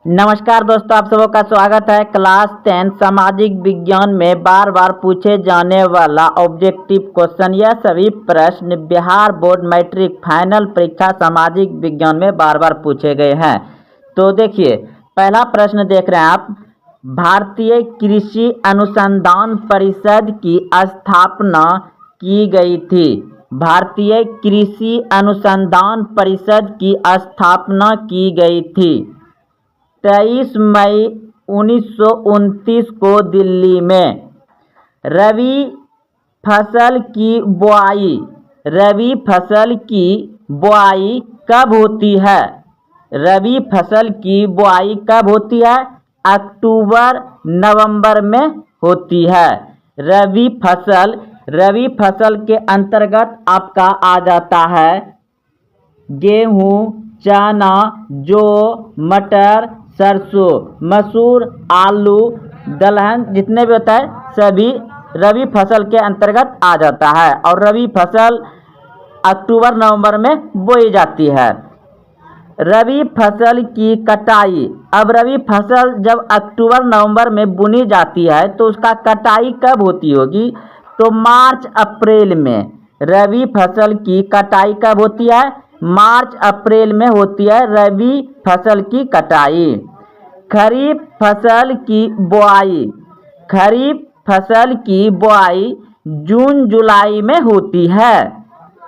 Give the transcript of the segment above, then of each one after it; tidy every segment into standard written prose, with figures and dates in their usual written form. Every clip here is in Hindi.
नमस्कार दोस्तों, आप सबों का स्वागत है। क्लास 10 सामाजिक विज्ञान में बार बार पूछे जाने वाला ऑब्जेक्टिव क्वेश्चन। यह सभी प्रश्न बिहार बोर्ड मैट्रिक फाइनल परीक्षा सामाजिक विज्ञान में बार बार पूछे गए हैं। तो देखिए, पहला प्रश्न देख रहे हैं आप। भारतीय कृषि अनुसंधान परिषद की स्थापना की गई थी। भारतीय कृषि अनुसंधान परिषद की स्थापना की गई थी 23 मई 1929 को दिल्ली में। रबी फसल की बुआई रबी फसल की बुआई कब होती है? रबी फसल की बुआई कब होती है? अक्टूबर नवंबर में होती है। रबी फसल के अंतर्गत आपका आ जाता है गेहूं, चना, जौ, मटर, सरसों, मसूर, आलू, दलहन, जितने भी होता है सभी रबी फसल के अंतर्गत आ जाता है। और रबी फसल अक्टूबर नवंबर में बोई जाती है। रबी फसल की कटाई। अब रबी फसल जब अक्टूबर नवंबर में बुनी जाती है तो उसका कटाई कब होती होगी? तो मार्च अप्रैल में। रबी फसल की कटाई कब होती है? मार्च अप्रैल में होती है रबी फसल की कटाई। खरीफ फसल की बुआई खरीफ फसल की बुआई जून जुलाई में होती है।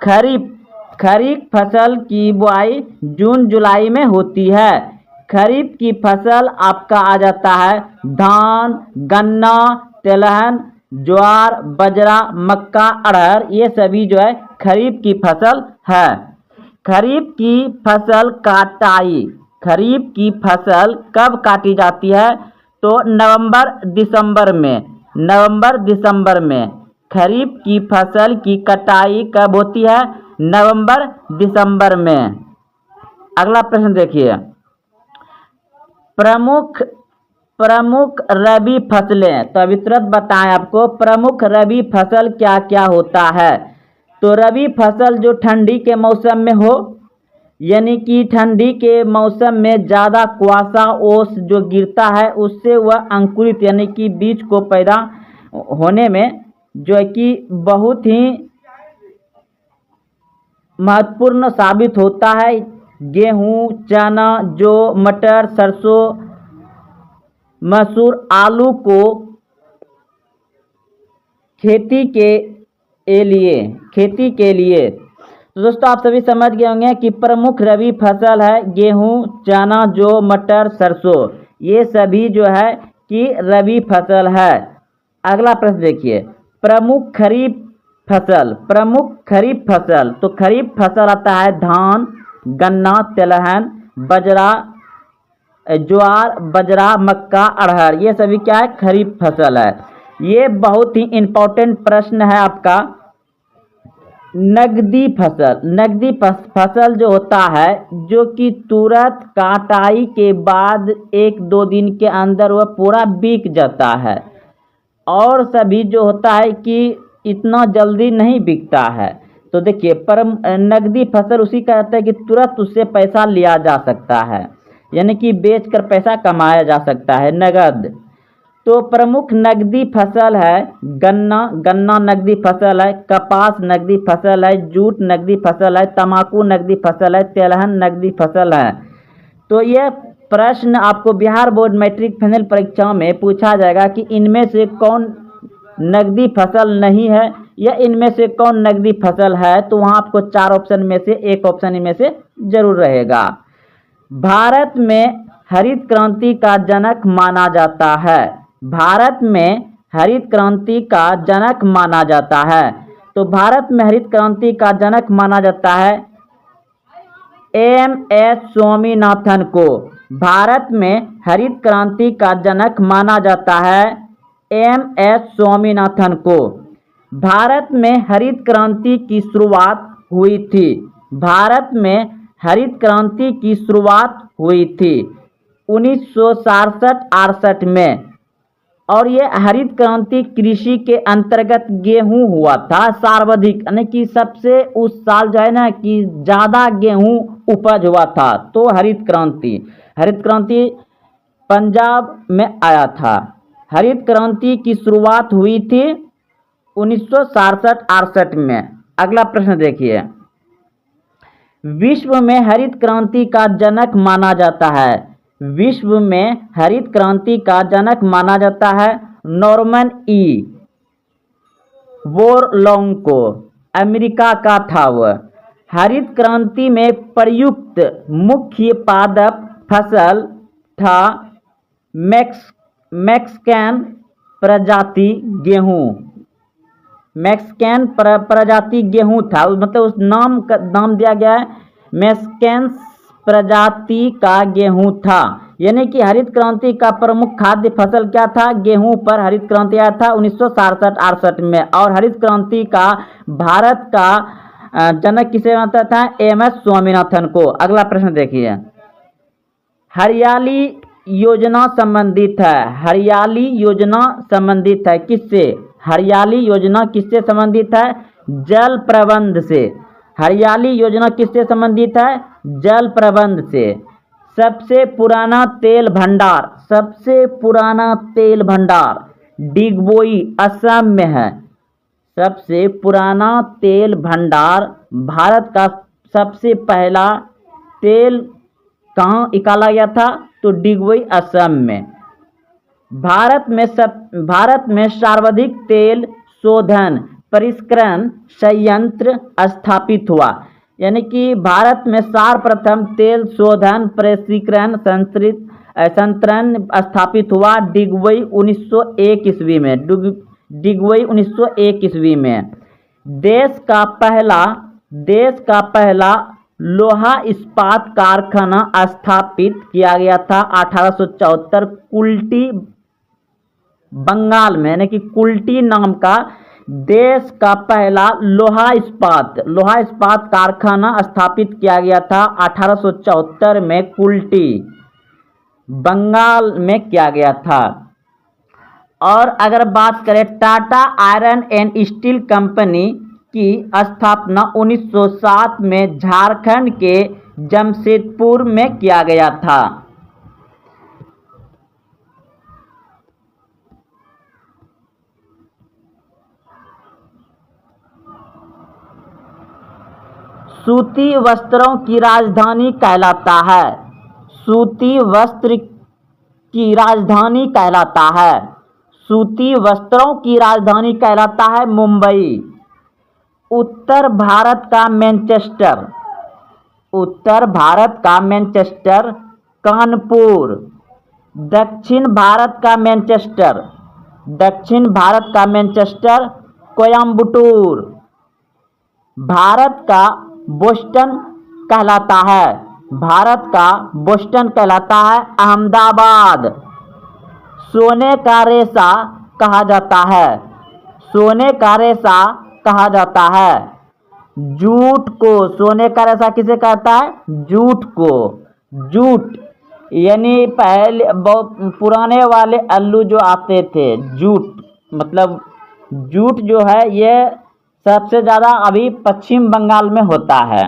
खरीफ फसल की बुआई जून जुलाई में होती है। खरीफ की फसल आपका आ जाता है धान, गन्ना, तिलहन, ज्वार, बाजरा, मक्का, अरहर, ये सभी जो है खरीफ की फसल है। खरीफ की फसल खरीफ की फसल कब काटी जाती है? तो नवंबर दिसंबर में। खरीफ की फसल की कटाई कब होती है? नवंबर दिसंबर में। अगला प्रश्न देखिए। प्रमुख रबी फसलें। तो अभी तुरंत बताएं आपको प्रमुख रबी फसल क्या क्या होता है। तो रबी फसल जो ठंडी के मौसम में हो, यानी कि ठंडी के मौसम में ज़्यादा कुआसा ओस जो गिरता है उससे वह अंकुरित यानी कि बीज को पैदा होने में जो है कि बहुत ही महत्वपूर्ण साबित होता है। गेहूं, चना, जौ, मटर, सरसों, मसूर, आलू को खेती के लिए। तो दोस्तों आप सभी समझ गए होंगे कि प्रमुख रबी फसल है गेहूं, चना, जौ, मटर, सरसों, ये सभी जो है कि रबी फसल है। अगला प्रश्न देखिए। प्रमुख खरीफ फसल। तो खरीफ फसल आता है धान, गन्ना, तिलहन, बाजरा, ज्वार, बाजरा, मक्का, अरहर, ये सभी क्या है? खरीफ फसल है। ये बहुत ही इम्पोर्टेंट प्रश्न है आपका। नगदी फसल जो होता है जो कि तुरंत काटाई के बाद 1-2 दिन के अंदर वह पूरा बिक जाता है। और सभी जो होता है कि इतना जल्दी नहीं बिकता है। तो देखिए नगदी फसल उसी का रहता है कि तुरंत उससे पैसा लिया जा सकता है, यानी कि बेचकर पैसा कमाया जा सकता है, नगद। तो प्रमुख नगदी फसल है गन्ना नगदी फसल है, कपास नगदी फसल है, जूट नगदी फसल है, तंबाकू नगदी फसल है, तिलहन नगदी फसल है। तो यह प्रश्न आपको बिहार बोर्ड मैट्रिक फाइनल परीक्षा में पूछा जाएगा कि इनमें से कौन नगदी फसल नहीं है या इनमें से कौन नगदी फसल है। तो वहाँ आपको 4 ऑप्शन में से एक ऑप्शन इनमें से जरूर रहेगा। भारत में हरित क्रांति का जनक माना जाता है। भारत में हरित क्रांति का जनक माना जाता है। तो भारत में हरित क्रांति का जनक माना जाता है एम.एस. स्वामीनाथन को। भारत में हरित क्रांति का जनक माना जाता है एम.एस. स्वामीनाथन को। भारत में हरित क्रांति की शुरुआत हुई थी। भारत में हरित क्रांति की शुरुआत हुई थी 1967-68 में। और ये हरित क्रांति कृषि के अंतर्गत गेहूं हुआ था सर्वाधिक, यानी कि सबसे उस साल जो है ना कि ज़्यादा गेहूं उपज हुआ था। तो हरित क्रांति पंजाब में आया था। हरित क्रांति की शुरुआत हुई थी 1967-68 में। अगला प्रश्न देखिए, विश्व में हरित क्रांति का जनक माना जाता है। विश्व में हरित क्रांति का जनक माना जाता है नॉर्मन ई बोरलॉन्ग को। अमेरिका का था वह। हरित क्रांति में प्रयुक्त मुख्य पादप फसल था मैक्सिकन प्रजाति गेहूं। मैक्सिकन प्रजाति गेहूं था, मतलब उस नाम दिया गया है मैक्सिकन प्रजाति का गेहूं था। यानी कि हरित क्रांति का प्रमुख खाद्य फसल क्या था? गेहूं पर हरित क्रांति आया था 1967-68 में। और हरित क्रांति का भारत का जनक किसे मानता था? एम.एस. स्वामीनाथन को। अगला प्रश्न देखिए, हरियाली योजना संबंधित है। हरियाली योजना संबंधित है किससे? हरियाली योजना किससे संबंधित है? जल प्रबंध से। हरियाली योजना किससे संबंधित है? जल प्रबंध से। सबसे पुराना तेल भंडार, सबसे पुराना तेल भंडार डिगबोई असम में है। सबसे पुराना तेल भंडार, भारत का सबसे पहला तेल कहाँ निकाला गया था? तो डिगबोई असम में। भारत में सर्वाधिक तेल शोधन परिष्करण संयंत्र स्थापित हुआ। यानी कि भारत में सर्वप्रथम तेल शोधन परिष्करण संयंत्र स्थापित हुआ डिगबोई 1901 ईस्वी में। डिगबोई 1901 ईस्वी में। देश का पहला लोहा इस्पात कारखाना स्थापित किया गया था 1874 कुल्टी बंगाल में। यानी कि कुल्टी नाम का देश का पहला लोहा इस्पात कारखाना स्थापित किया गया था 1874 में कुल्टी बंगाल में किया गया था। और अगर बात करें Tata iron and steel company की स्थापना 1907 में झारखंड के जमशेदपुर में किया गया था। सूती वस्त्रों की राजधानी कहलाता है। सूती वस्त्र की राजधानी कहलाता है। सूती वस्त्रों की राजधानी कहलाता है मुंबई। उत्तर भारत का मैनचेस्टर, उत्तर भारत का मैनचेस्टर कानपुर। दक्षिण भारत का मैनचेस्टर, दक्षिण भारत का मैनचेस्टर कोयम्बटूर। भारत का बोस्टन कहलाता है, भारत का बोस्टन कहलाता है अहमदाबाद। सोने का रेशा कहा जाता है, सोने का रेशा कहा जाता है जूट को। सोने का रेशा किसे कहता है? जूट को। जूट यानी पहले बहुत पुराने वाले अल्लू जो आते थे, जूट मतलब जूट जो है ये सबसे ज़्यादा अभी पश्चिम बंगाल में होता है।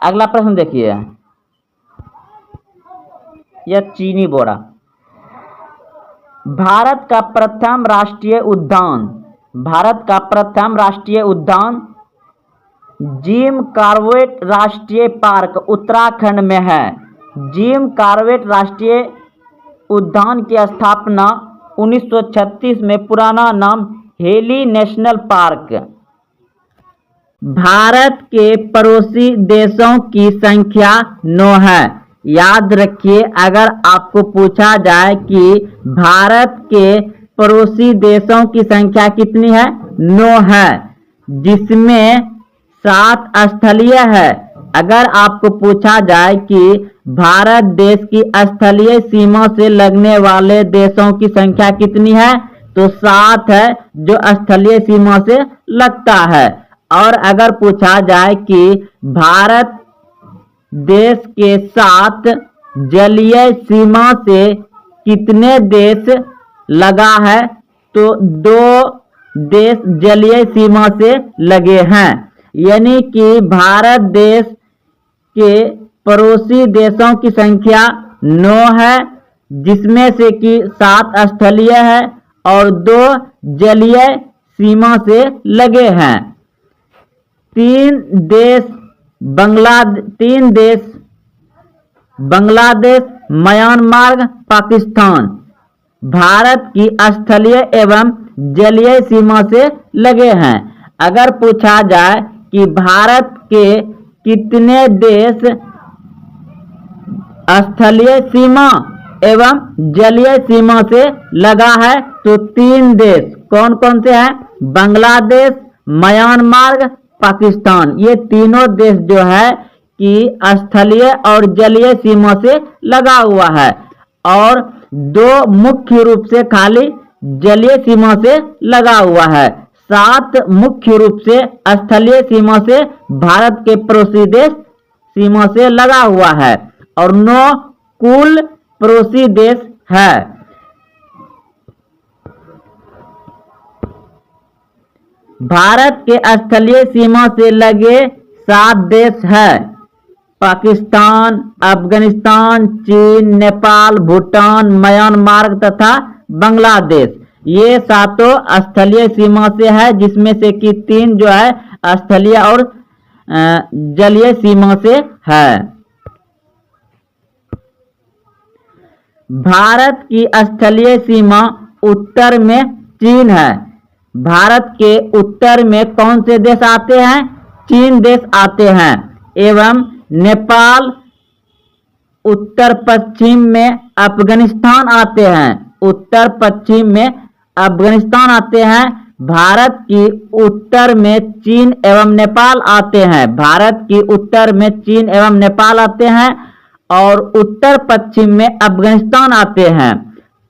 अगला प्रश्न देखिए, यह चीनी बोरा। भारत का प्रथम राष्ट्रीय उद्यान, भारत का प्रथम राष्ट्रीय उद्यान जिम कॉर्बेट राष्ट्रीय पार्क उत्तराखंड में है। जिम कॉर्बेट राष्ट्रीय उद्यान की स्थापना 1936 में, पुराना नाम हेली नेशनल पार्क। भारत के पड़ोसी देशों की संख्या 9 है। याद रखिए, अगर आपको पूछा जाए कि भारत के पड़ोसी देशों की संख्या कितनी है? 9 है, जिसमें 7 स्थलीय है। अगर आपको पूछा जाए कि भारत देश की स्थलीय सीमा से लगने वाले देशों की संख्या कितनी है, तो 7 है जो स्थलीय सीमा से लगता है। और अगर पूछा जाए कि भारत देश के साथ जलीय सीमा से कितने देश लगा है, तो 2 देश जलीय सीमा से लगे हैं। यानी कि भारत देश के पड़ोसी देशों की संख्या 9 है, जिसमें से कि 7 स्थलीय है और 2 जलीय सीमा से लगे हैं। तीन देश बांग्लादेश, म्यांमार, पाकिस्तान भारत की स्थलीय एवं जलीय सीमा से लगे हैं। अगर पूछा जाए कि भारत के कितने देश स्थलीय सीमा एवं जलीय सीमा से लगा है, तो 3 देश कौन कौन से हैं? बांग्लादेश, म्यांमार, पाकिस्तान। ये तीनों देश जो है कि स्थलीय और जलीय सीमा से लगा हुआ है और 2 मुख्य रूप से खाली जलीय सीमा से लगा हुआ है। 7 मुख्य रूप से स्थलीय सीमा से भारत के पड़ोसी देश सीमा से लगा हुआ है और 9 कुल पड़ोसी देश है। भारत के स्थलीय सीमा से लगे 7 देश है: पाकिस्तान, अफगानिस्तान, चीन, नेपाल, भूटान, म्यांमार तथा बांग्लादेश। ये 7 स्थलीय सीमा से है, जिसमें से कि 3 जो है स्थलीय और जलीय सीमा से है। भारत की स्थलीय सीमा उत्तर में चीन है। भारत के उत्तर में कौन से देश आते हैं? चीन देश आते हैं एवं नेपाल, उत्तर पश्चिम में अफगानिस्तान आते हैं। उत्तर पश्चिम में अफगानिस्तान आते हैं। भारत की उत्तर में चीन एवं नेपाल आते हैं। भारत की उत्तर में चीन एवं नेपाल आते हैं और उत्तर पश्चिम में अफगानिस्तान आते हैं।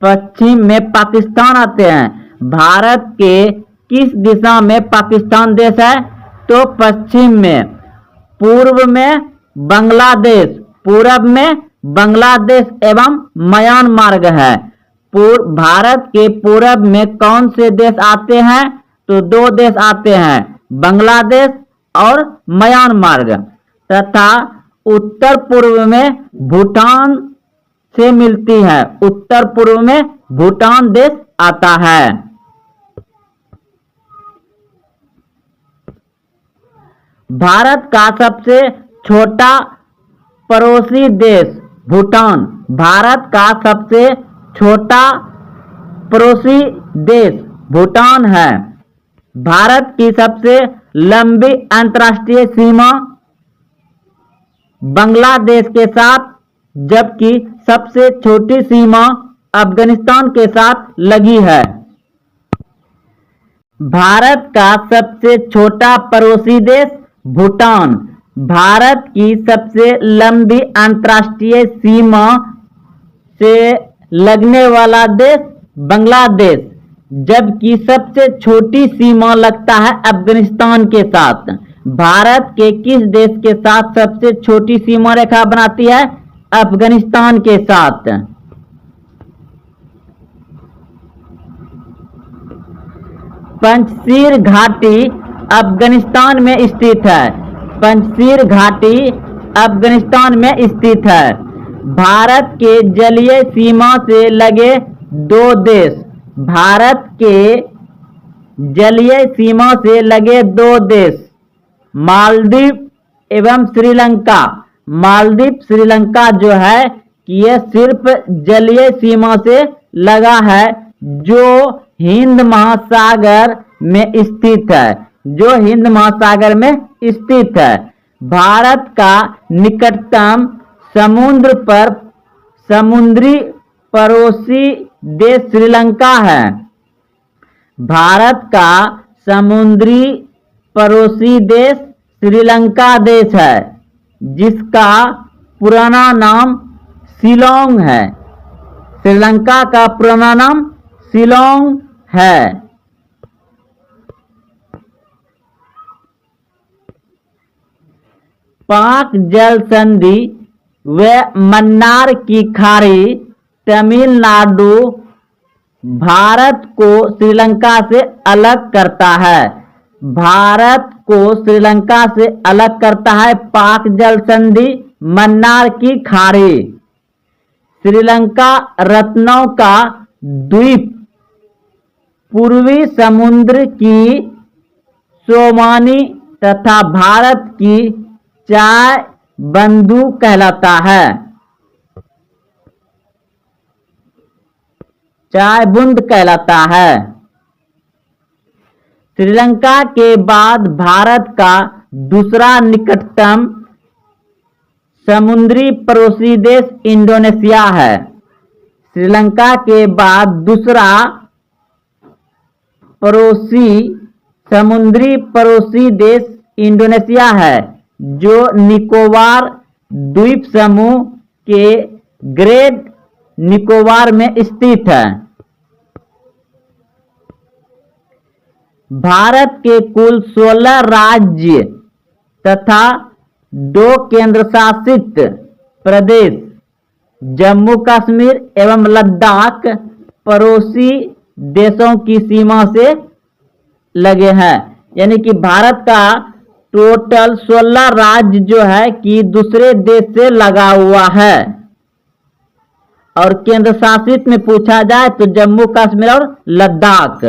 पश्चिम में पाकिस्तान आते हैं। भारत के किस दिशा में पाकिस्तान देश है? तो पश्चिम में। पूर्व में बांग्लादेश, पूरब में बांग्लादेश एवं म्यांमार है। भारत के पूरब में कौन से देश आते हैं? तो 2 देश आते हैं, बांग्लादेश और म्यांमार तथा उत्तर पूर्व में भूटान से मिलती है। उत्तर पूर्व में भूटान देश आता है। भारत का सबसे छोटा पड़ोसी देश भूटान। भारत का सबसे छोटा पड़ोसी देश भूटान है। भारत की सबसे लंबी अंतर्राष्ट्रीय सीमा बांग्लादेश के साथ, जबकि सबसे छोटी सीमा अफगानिस्तान के साथ लगी है। भारत का सबसे छोटा पड़ोसी देश भूटान। भारत की सबसे लंबी अंतर्राष्ट्रीय सीमा से लगने वाला देश बांग्लादेश, जबकि सबसे छोटी सीमा लगता है अफगानिस्तान के साथ। भारत के किस देश के साथ सबसे छोटी सीमा रेखा बनाती है? अफगानिस्तान के साथ। पंजशीर घाटी अफगानिस्तान में स्थित है। पंजशीर घाटी अफगानिस्तान में स्थित है। भारत के जलीय सीमा से लगे 2 देश। भारत के जलीय सीमा से लगे 2 देश मालदीव एवं श्रीलंका। मालदीव श्रीलंका जो है कि यह सिर्फ जलीय सीमा से लगा है, जो हिंद महासागर में स्थित है। जो हिंद महासागर में स्थित है। भारत का निकटतम समुद्र पर समुद्री पड़ोसी देश श्रीलंका है। भारत का समुद्री पड़ोसी देश श्रीलंका देश है, जिसका पुराना नाम शिलोंग है। श्रीलंका का पुराना नाम शिलोंग है। पाक जल संधि व मन्नार की खाड़ी तमिलनाडु भारत को श्रीलंका से अलग करता है। भारत को श्रीलंका से अलग करता है पाक जल संधि मन्नार की खाड़ी। श्रीलंका रत्नों का द्वीप, पूर्वी समुद्र की सोमानी तथा भारत की चाय बंधु कहलाता है। चाय बूंद कहलाता है। श्रीलंका के बाद भारत का दूसरा निकटतम समुद्री पड़ोसी देश इंडोनेशिया है। श्रीलंका के बाद दूसरा समुद्री पड़ोसी देश इंडोनेशिया है, जो निकोबार द्वीप समूह के ग्रेट निकोबार में स्थित है। भारत के कुल 16 राज्य तथा 2 केंद्रशासित प्रदेश जम्मू कश्मीर एवं लद्दाख पड़ोसी देशों की सीमा से लगे हैं। यानी कि भारत का टोटल 16 राज्य जो है कि दूसरे देश से लगा हुआ है। और केंद्र शासित में पूछा जाए तो जम्मू कश्मीर और लद्दाख।